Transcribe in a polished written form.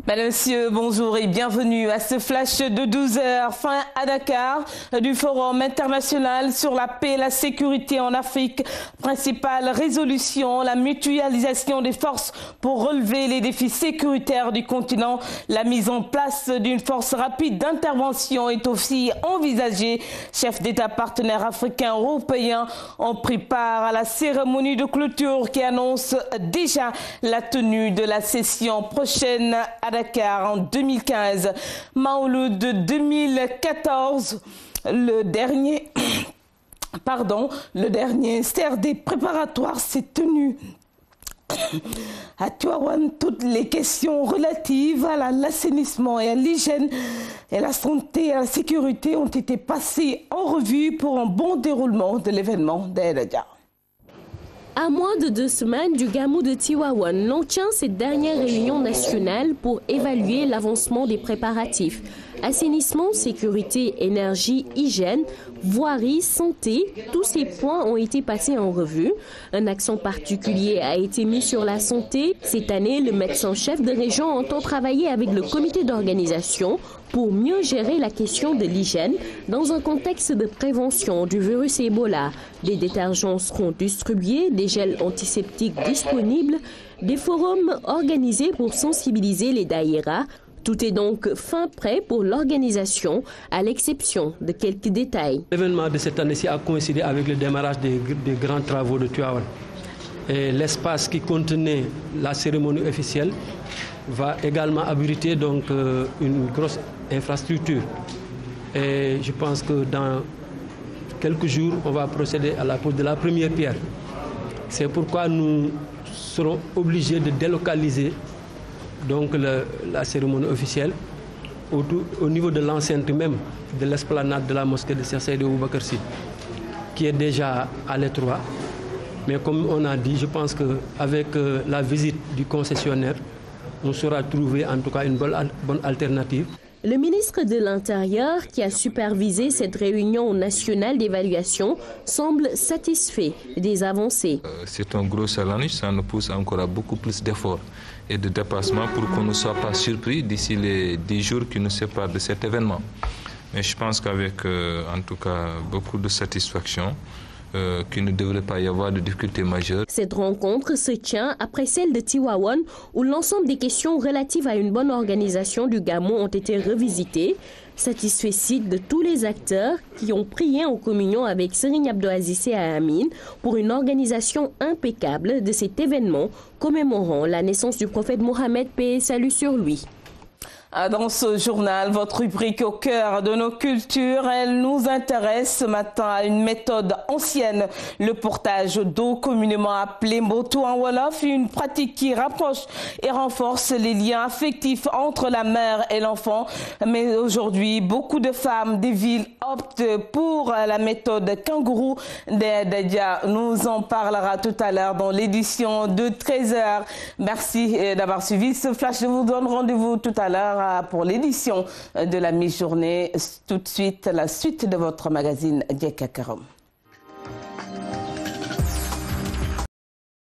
Mesdames, Messieurs, bonjour et bienvenue à ce flash de 12 heures, fin à Dakar, du Forum international sur la paix et la sécurité en Afrique. Principale résolution, la mutualisation des forces pour relever les défis sécuritaires du continent. La mise en place d'une force rapide d'intervention est aussi envisagée. Chefs d'État partenaires africains européens ont pris part à la cérémonie de clôture qui annonce déjà la tenue de la session prochaine à Dakar en 2015. Maouloud de 2014, le dernier CRD préparatoire s'est tenu à Tivaouane. Toutes les questions relatives à l'assainissement et à l'hygiène et la santé et à la sécurité ont été passées en revue pour un bon déroulement de l'événement d'Aïdadia. À moins de 2 semaines du Gamou de Tivaouane, l'on tient cette dernière réunion nationale pour évaluer l'avancement des préparatifs. Assainissement, sécurité, énergie, hygiène, voirie, santé, tous ces points ont été passés en revue. Un accent particulier a été mis sur la santé. Cette année, le médecin-chef de région entend travailler avec le comité d'organisation pour mieux gérer la question de l'hygiène dans un contexte de prévention du virus Ebola. Des détergents seront distribués, des gels antiseptiques disponibles, des forums organisés pour sensibiliser les daïras. Tout est donc fin prêt pour l'organisation, à l'exception de quelques détails. L'événement de cette année-ci a coïncidé avec le démarrage des grands travaux de Tivaouane. Et l'espace qui contenait la cérémonie officielle va également abriter donc une grosse infrastructure. Et je pense que dans quelques jours, on va procéder à la pose de la première pierre. C'est pourquoi nous serons obligés de délocaliser donc la cérémonie officielle au niveau de l'enceinte même de l'esplanade de la mosquée de Cheikh Seydou Boubacar Sy, qui est déjà à l'étroit. Mais comme on a dit, je pense qu'avec la visite du concessionnaire, on saura trouver en tout cas une bonne alternative. Le ministre de l'Intérieur, qui a supervisé cette réunion nationale d'évaluation, semble satisfait des avancées. C'est un gros challenge, ça nous pousse encore à beaucoup plus d'efforts et de déplacements pour qu'on ne soit pas surpris d'ici les 10 jours qui nous séparent de cet événement. Mais je pense qu'avec en tout cas beaucoup de satisfaction, qu'il ne devrait pas y avoir de difficultés majeures. Cette rencontre se tient après celle de Tivaouane, où l'ensemble des questions relatives à une bonne organisation du Gamou ont été revisitées. Satisfait de tous les acteurs qui ont prié en communion avec Serigne Abdou Aziz Sy Al-Amine pour une organisation impeccable de cet événement commémorant la naissance du prophète Mohammed, paix et salut sur lui. Dans ce journal, votre rubrique au cœur de nos cultures, elle nous intéresse ce matin à une méthode ancienne, le portage d'eau communément appelé moto en Wolof, une pratique qui rapproche et renforce les liens affectifs entre la mère et l'enfant. Mais aujourd'hui, beaucoup de femmes des villes optent pour la méthode kangourou. Dadia nous en parlera tout à l'heure dans l'édition de 13h. Merci d'avoir suivi ce flash. Je vous donne rendez-vous tout à l'heure pour l'édition de la mi-journée. Tout de suite, la suite de votre magazine Dieka Karom.